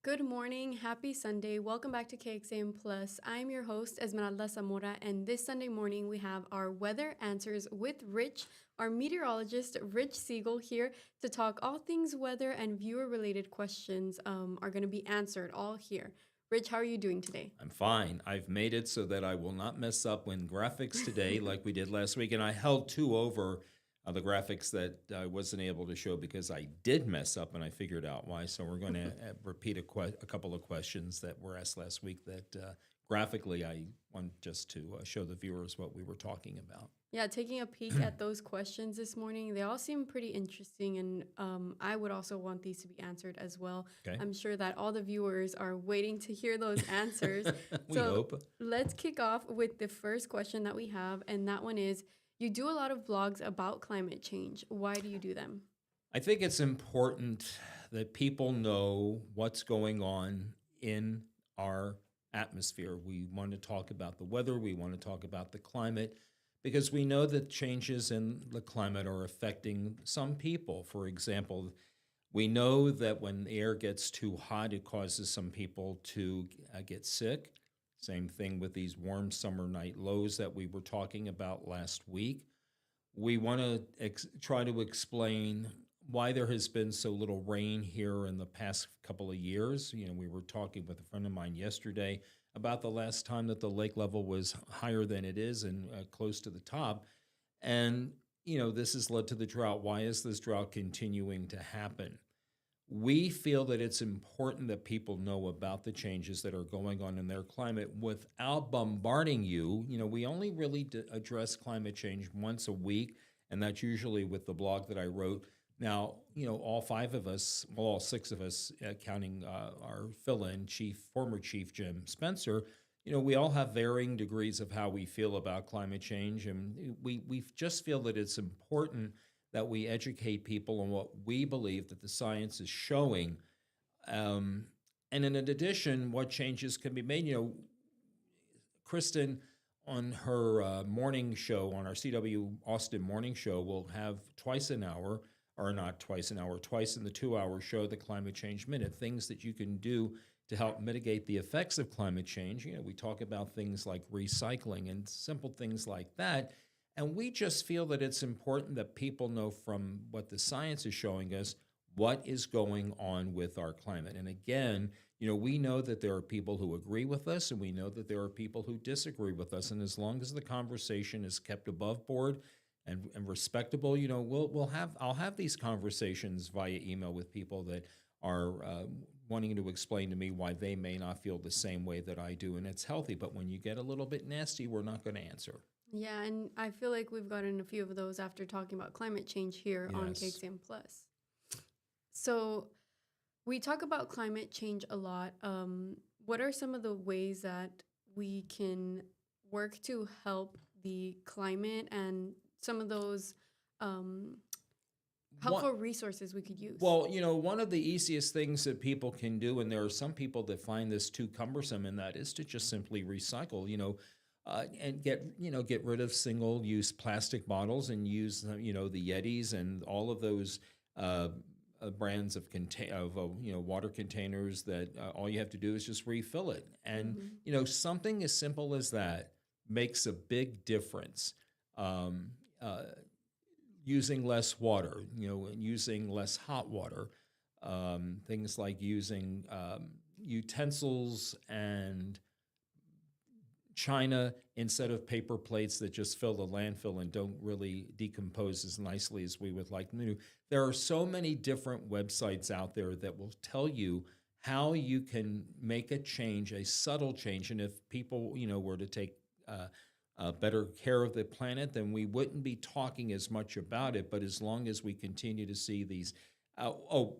Good morning, happy Sunday. Welcome back to KXAN Plus. I'm your host, Esmeralda Zamora, and this Sunday morning we have our weather answers with Rich, our meteorologist Rich Segal, here to talk all things weather and viewer-related questions are going to be answered all here. Rich, how are you doing today? I'm fine. I've made it so that I will not mess up when graphics today like we did last week. And I held two over the graphics that I wasn't able to show because I did mess up and I figured out why. So we're going to repeat a couple of questions that were asked last week that graphically I want just to show the viewers what we were talking about. Yeah, taking a peek at those questions this morning, they all seem pretty interesting, and I would also want these to be answered as well. Okay. I'm sure that all the viewers are waiting to hear those answers. We So hope. let's kick off with the first question that we have, and that one is, you do a lot of vlogs about climate change. Why do you do them? I think it's important that people know what's going on in our atmosphere. We want to talk about the weather, we want to talk about the climate, because we know that changes in the climate are affecting some people. For example, we know that when the air gets too hot, it causes some people to get sick. Same thing with these warm summer night lows that we were talking about last week. We want to try to explain why there has been so little rain here in the past couple of years. You know, we were talking with a friend of mine yesterday about the last time that the lake level was higher than it is and close to the top. And, you know, this has led to the drought. Why is this drought continuing to happen? We feel that it's important that people know about the changes that are going on in their climate without bombarding you. You know, we only really address climate change once a week, and that's usually with the blog that I wrote. Now, you know, all five of us, well, all six of us, counting our fill-in former chief Jim Spencer, you know, we all have varying degrees of how we feel about climate change, and we just feel that it's important that we educate people on what we believe that the science is showing. And in addition, what changes can be made. You know, Kristen on her morning show, on our CW Austin morning show, will have twice an hour, or not twice an hour, twice in the 2 hour show, the Climate Change Minute, things that you can do to help mitigate the effects of climate change. You know, we talk about things like recycling and simple things like that. And we just feel that it's important that people know from what the science is showing us what is going on with our climate. And again, you know, we know that there are people who agree with us and we know that there are people who disagree with us. And as long as the conversation is kept above board and respectable, you know, I'll have these conversations via email with people that are wanting to explain to me why they may not feel the same way that I do. And it's healthy. But when you get a little bit nasty, we're not going to answer. Yeah, and I feel like we've gotten a few of those after talking about climate change here on Yes. KXAN Plus. So we talk about climate change a lot. What are some of the ways that we can work to help the climate and some of those helpful resources we could use? Well, you know, one of the easiest things that people can do, and there are some people that find this too cumbersome, and that is to just simply recycle, you know, and get rid of single-use plastic bottles and use, you know, the Yetis and all of those brands of water containers that all you have to do is just refill it. And, you know, something as simple as that makes a big difference. Using less water, you know, and using less hot water, things like using utensils and china instead of paper plates that just fill the landfill and don't really decompose as nicely as we would like them to. There are so many different websites out there that will tell you how you can make a change, a subtle change. And if people, you know, were to take better care of the planet, then we wouldn't be talking as much about it. But as long as we continue to see these,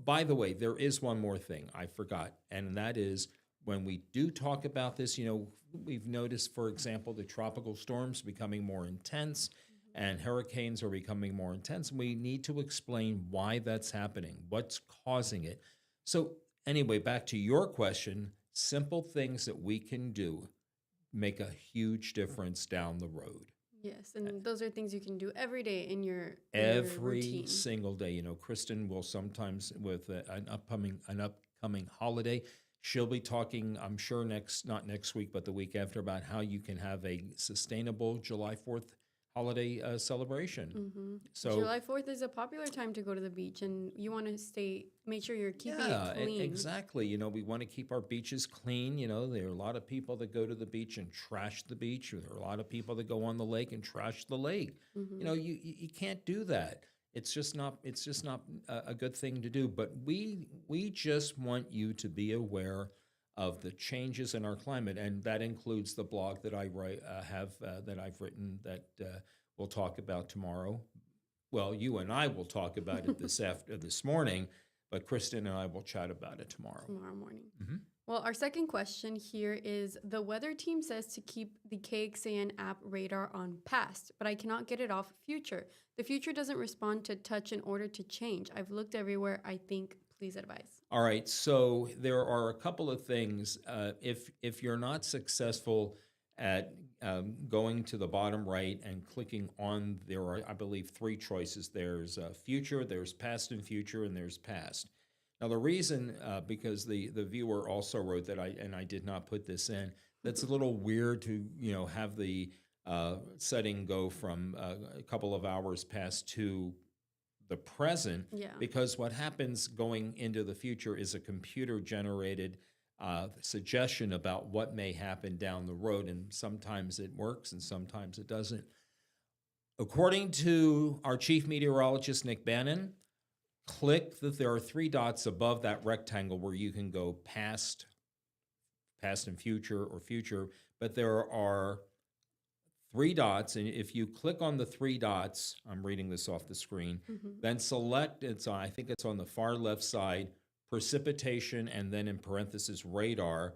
by the way, there is one more thing I forgot, and that is when we do talk about this, you know, we've noticed, for example, the tropical storms becoming more intense and hurricanes are becoming more intense. And we need to explain why that's happening, what's causing it. So anyway, back to your question, simple things that we can do make a huge difference down the road. Yes, and those are things you can do every day in your Every routine. single day. You know, Kristen will sometimes with an upcoming holiday, She'll be talking, I'm sure not next week, but the week after, about how you can have a sustainable July 4th holiday celebration. Mm-hmm. So July 4th is a popular time to go to the beach, and you want to make sure you're keeping yeah, it clean. exactly. We want to keep our beaches clean. There are a lot of people that go to the beach and trash the beach. There are a lot of people that go on the lake and trash the lake. Mm-hmm. You can't do that. It's just not a good thing to do. But we just want you to be aware of the changes in our climate, and that includes the blog that I have that I've written that we'll talk about tomorrow. Well, you and I will talk about it this morning, but Kristen and I will chat about it tomorrow. Tomorrow morning. Mm-hmm. Well, our second question here is the weather team says to keep the KXAN app radar on past, but I cannot get it off future. The future doesn't respond to touch in order to change. I've looked everywhere. I think, please advise. All right. So there are a couple of things. If you're not successful at going to the bottom right and clicking on, there are, I believe, three choices. There's future, there's past and future, and there's past. Now, the reason, because the viewer also wrote that I did not put this in, that's a little weird to, have the setting go from a couple of hours past to the present. Yeah. Because what happens going into the future is a computer-generated suggestion about what may happen down the road, and sometimes it works and sometimes it doesn't. According to our chief meteorologist, Nick Bannon, click that there are three dots above that rectangle where you can go past and future, or future, but there are three dots, and if you click on the three dots, I'm reading this off the screen, then select, I think it's on the far left side, precipitation, and then in parentheses radar,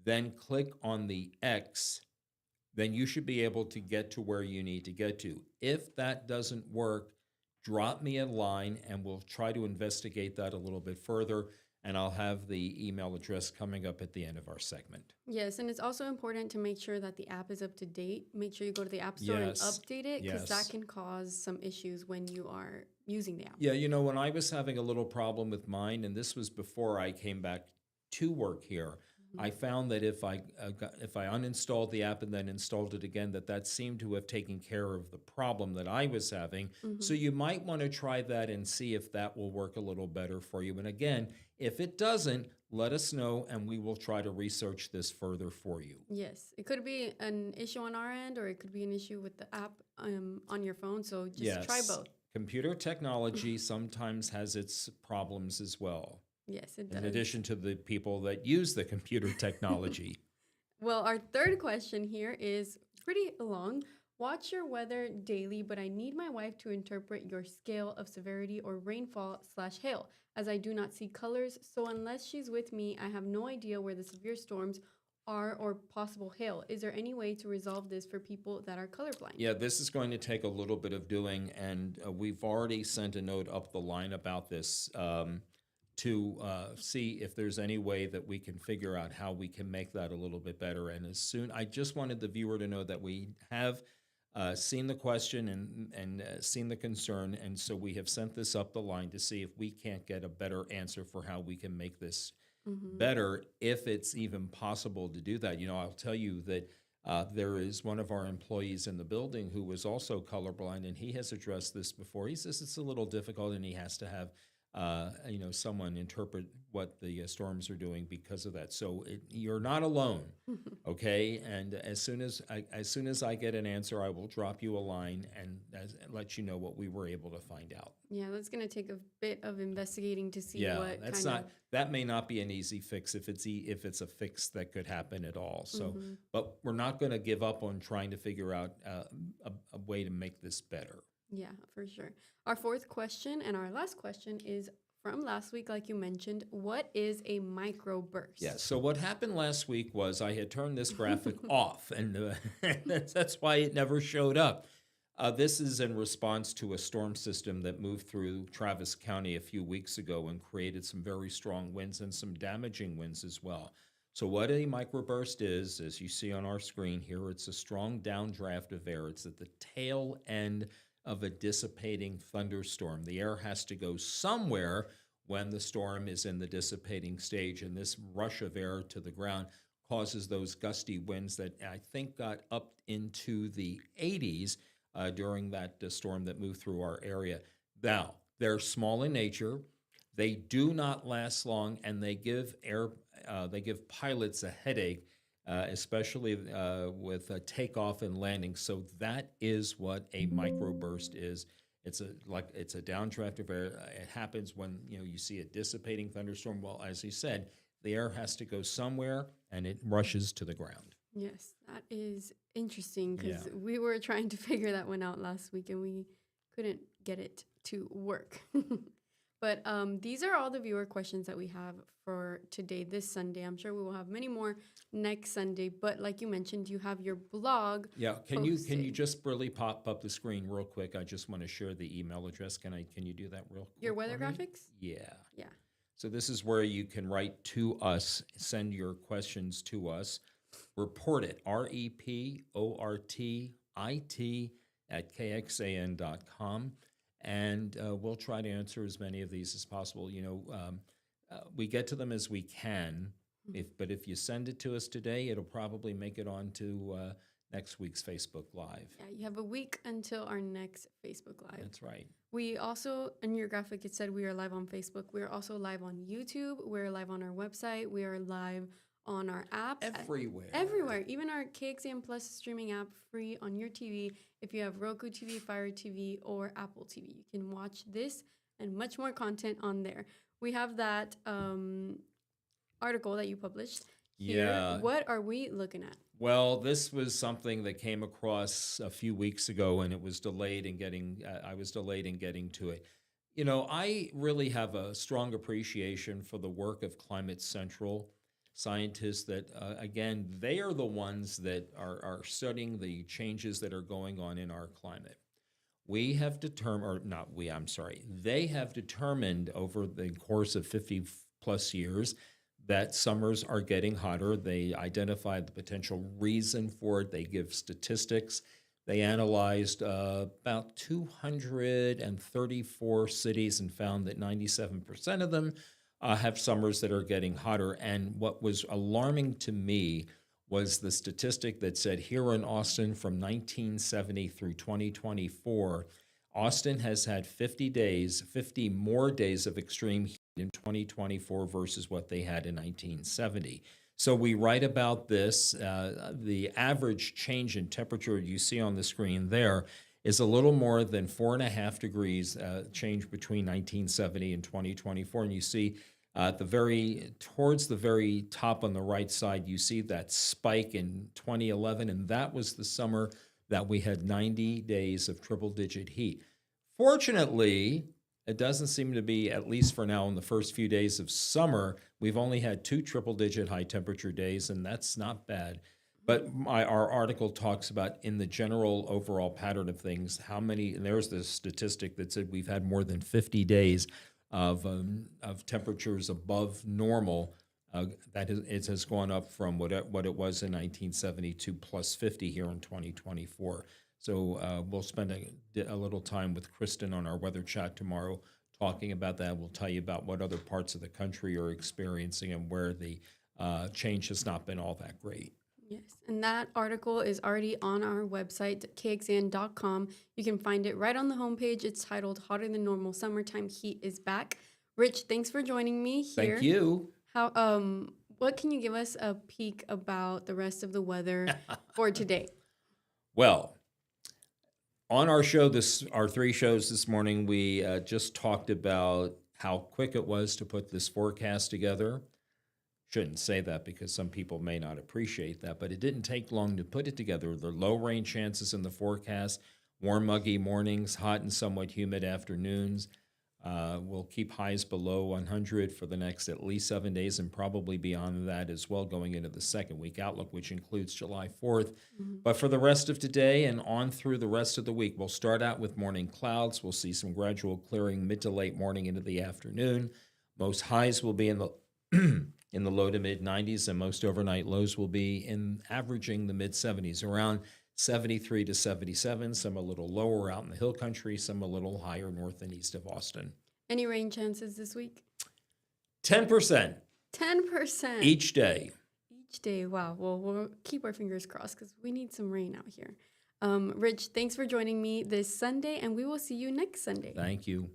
then click on the X, then you should be able to get to where you need to get to. If that doesn't work, drop me a line and we'll try to investigate that a little bit further, and I'll have the email address coming up at the end of our segment. Yes, and it's also important to make sure that the app is up to date. Make sure you go to the App Store and update it, because that can cause some issues when you are using the app. Yeah, when I was having a little problem with mine, and this was before I came back to work here, I found that if I uninstalled the app and then installed it again, that seemed to have taken care of the problem that I was having. So you might want to try that and see if that will work a little better for you. And again, if it doesn't, let us know and we will try to research this further for you. Yes, it could be an issue on our end, or it could be an issue with the app on your phone. So just try both. Computer technology sometimes has its problems as well. Yes, it does. In addition to the people that use the computer technology. Well, our third question here is pretty long. Watch your weather daily, but I need my wife to interpret your scale of severity or rainfall/hail, as I do not see colors. So unless she's with me, I have no idea where the severe storms are or possible hail. Is there any way to resolve this for people that are colorblind? Yeah, this is going to take a little bit of doing, and we've already sent a note up the line about this to see if there's any way that we can figure out how we can make that a little bit better. And I just wanted the viewer to know that we have seen the question and seen the concern, and so we have sent this up the line to see if we can't get a better answer for how we can make this better, if it's even possible to do that. I'll tell you that there is one of our employees in the building who was also colorblind, and he has addressed this before. He says it's a little difficult, and he has to have someone interpret what the storms are doing because of that. So you're not alone, okay? And as soon as I get an answer, I will drop you a line and let you know what we were able to find out. Yeah, that's going to take a bit of investigating to see what that may not be an easy fix if it's a fix that could happen at all. So, but we're not going to give up on trying to figure out a way to make this better. Yeah, for sure. Our fourth question and our last question is from last week, like you mentioned. What is a microburst? Yeah, so what happened last week was I had turned this graphic off, and that's why it never showed up. This is in response to a storm system that moved through Travis County a few weeks ago and created some very strong winds and some damaging winds as well. So what a microburst is, as you see on our screen here, it's a strong downdraft of air. It's at the tail end of a dissipating thunderstorm. The air has to go somewhere when the storm is in the dissipating stage. And this rush of air to the ground causes those gusty winds that I think got up into the 80s during that storm that moved through our area. Now, they're small in nature. They do not last long, and they give pilots a headache, especially with takeoff and landing. So that is what a microburst is. It's a downdraft of air. It happens when you see a dissipating thunderstorm. Well, as he said, the air has to go somewhere, and it rushes to the ground. Yes, that is interesting because Yeah. we were trying to figure that one out last week and we couldn't get it to work. But these are all the viewer questions that we have for today, this Sunday. I'm sure we will have many more next Sunday. But like you mentioned, you have your blog. Yeah, can you posted. just really pop up the screen real quick? I just want to share the email address. Can you do that real quick? Your weather for me? graphics? Yeah. Yeah. So this is where you can write to us, send your questions to us. Report it, REPORTIT at KXAN.com. And we'll try to answer as many of these as possible. We get to them as we can. But if you send it to us today, it'll probably make it on to next week's Facebook Live. Yeah, you have a week until our next Facebook Live. That's right. We also, in your graphic, it said we are live on Facebook. We're also live on YouTube. We're live on our website. We are live on our app. Everywhere. Everywhere. Even our KXAN Plus streaming app, free on your TV. If you have Roku TV, Fire TV, or Apple TV, you can watch this and much more content on there. We have that article that you published here. Yeah. What are we looking at? Well, this was something that came across a few weeks ago, and it was delayed in getting. I was delayed in getting to it. I really have a strong appreciation for the work of Climate Central scientists. That again, they are the ones that are studying the changes that are going on in our climate. We have determined, or not we. I'm sorry. They have determined over the course of 50 plus years that summers are getting hotter. They identified the potential reason for it. They give statistics. They analyzed about 234 cities and found that 97% of them have summers that are getting hotter. And what was alarming to me was the statistic that said here in Austin from 1970 through 2024, Austin has had 50 more days of extreme heat in 2024 versus what they had in 1970. So we write about this. The average change in temperature you see on the screen there is a little more than 4.5 degrees change between 1970 and 2024. And you see towards the very top on the right side, you see that spike in 2011, and that was the summer that we had 90 days of triple-digit heat. Fortunately, it doesn't seem to be, at least for now, in the first few days of summer, we've only had 2 triple-digit high-temperature days, and that's not bad. But our article talks about, in the general overall pattern of things, and there's this statistic that said we've had more than 50 days of temperatures above normal. It has gone up from what it was in 1970 to plus 50 here in 2024. So we'll spend a little time with Kristen on our weather chat tomorrow talking about that. We'll tell you about what other parts of the country are experiencing and where the change has not been all that great. Yes, and that article is already on our website, KXAN.com. You can find it right on the homepage. It's titled Hotter Than Normal, Summertime Heat is Back. Rich, thanks for joining me here. Thank you. What can you give us a peek about the rest of the weather for today? Well, on our show, our 3 shows this morning, we just talked about how quick it was to put this forecast together. Shouldn't say that because some people may not appreciate that, but it didn't take long to put it together. The low rain chances in the forecast, warm, muggy mornings, hot and somewhat humid afternoons. We'll keep highs below 100 for the next at least 7 days and probably beyond that as well going into the second week outlook, which includes July 4th. Mm-hmm. But for the rest of today and on through the rest of the week, we'll start out with morning clouds. We'll see some gradual clearing mid to late morning into the afternoon. Most highs will be in the in the low to mid 90s, and most overnight lows will be averaging the mid 70s, around 73 to 77, some a little lower out in the hill country, some a little higher north and east of Austin. Any rain chances this week? 10% 10% each day. each day. Wow. Well, we'll keep our fingers crossed because we need some rain out here. Rich, thanks for joining me this Sunday, and we will see you next Sunday. Thank you.